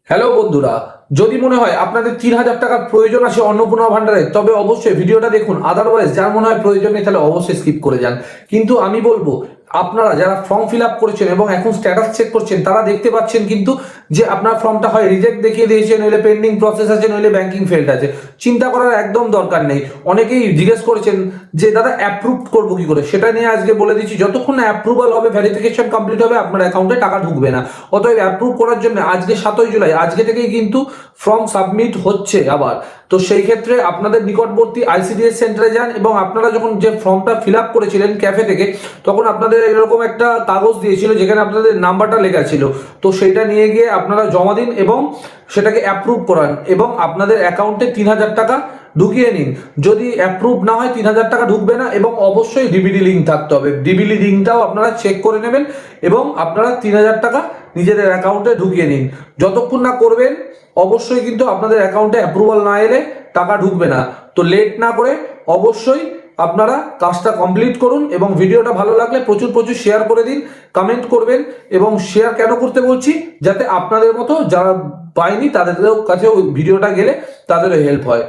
Hello বন্ধুরা, যদি মনে হয় আপনাদের 3,000 টাকার প্রয়োজন আছে অন্নপূর্ণা ভান্ডারে, তবে অবশ্যই ভিডিওটা দেখুন। আদারওয়াইজ যার মনে হয় প্রয়োজন নেই তাহলে অবশ্যই স্কিপ করে যান। কিন্তু আমি বলবো, আপনারা যারা ফর্ম ফিল আপ করেছেন এবং এখন স্ট্যাটাস চেক করছেন, তারা দেখতে পাচ্ছেন কিন্তু যে আপনার ফর্মটা হয় রিজেক্ট দেখিয়ে দিয়েছে, নইলে পেন্ডিং প্রসেস আছে, নইলে ব্যাংকিং ফেল্ড আছে। চিন্তা করার একদম দরকার নেই। অনেকেই জিজ্ঞেস করেছেন যে দাদা অ্যাপ্রুভ করবো কি করে, সেটা নিয়ে আজকে বলে দিচ্ছি। যতক্ষণ না অ্যাপ্রুভাল হবে, ভেরিফিকেশন কমপ্লিট হবে, আপনার অ্যাকাউন্টে টাকা ঢুকবে না। অতএব অ্যাপ্রুভ করার জন্য আজকে 7ই জুলাই, আজকে থেকেই কিন্তু ফর্ম সাবমিট হচ্ছে আবার। তো সেই ক্ষেত্রে আপনাদের নিকটবর্তী আইসিডিএস সেন্টারে যান এবং আপনারা যখন যে ফর্মটা ফিল আপ করেছিলেন ক্যাফে থেকে, তখন আপনাদের এরকম একটা কাগজ দিয়েছিল যেখানে আপনাদের নাম্বারটা লেখা ছিল। তো সেটা নিয়ে গিয়ে আপনারা জমা দিন এবং সেটাকে অ্যাপ্রুভ করান এবং আপনাদের অ্যাকাউন্টে 3,000 টাকা ঢুকিয়ে নিন। যদি অ্যাপ্রুভ না হয় 3,000 টাকা ঢুকবে না এবং অবশ্যই ডিবিডি লিঙ্ক থাকতে হবে। ডিবিডি লিঙ্কটাও আপনারা চেক করে নেবেন এবং আপনারা 3,000 টাকা নিজেদের অ্যাকাউন্টে ঢুকিয়ে নিন। যতক্ষণ না করবেন অবশ্যই কিন্তু আপনাদের অ্যাকাউন্টে অ্যাপ্রুভাল না এলে টাকা ঢুকবে না। তো লেট না করে অবশ্যই আপনারা কাজটা কমপ্লিট করুন এবং ভিডিওটা ভালো লাগলে প্রচুর প্রচুর শেয়ার করে দিন, কমেন্ট করবেন। এবং শেয়ার কেন করতে বলছি, যাতে আপনাদের মতো যারা পায়নি তাদের কাছে ওই ভিডিওটা গেলে তাদেরও হেল্প হয়।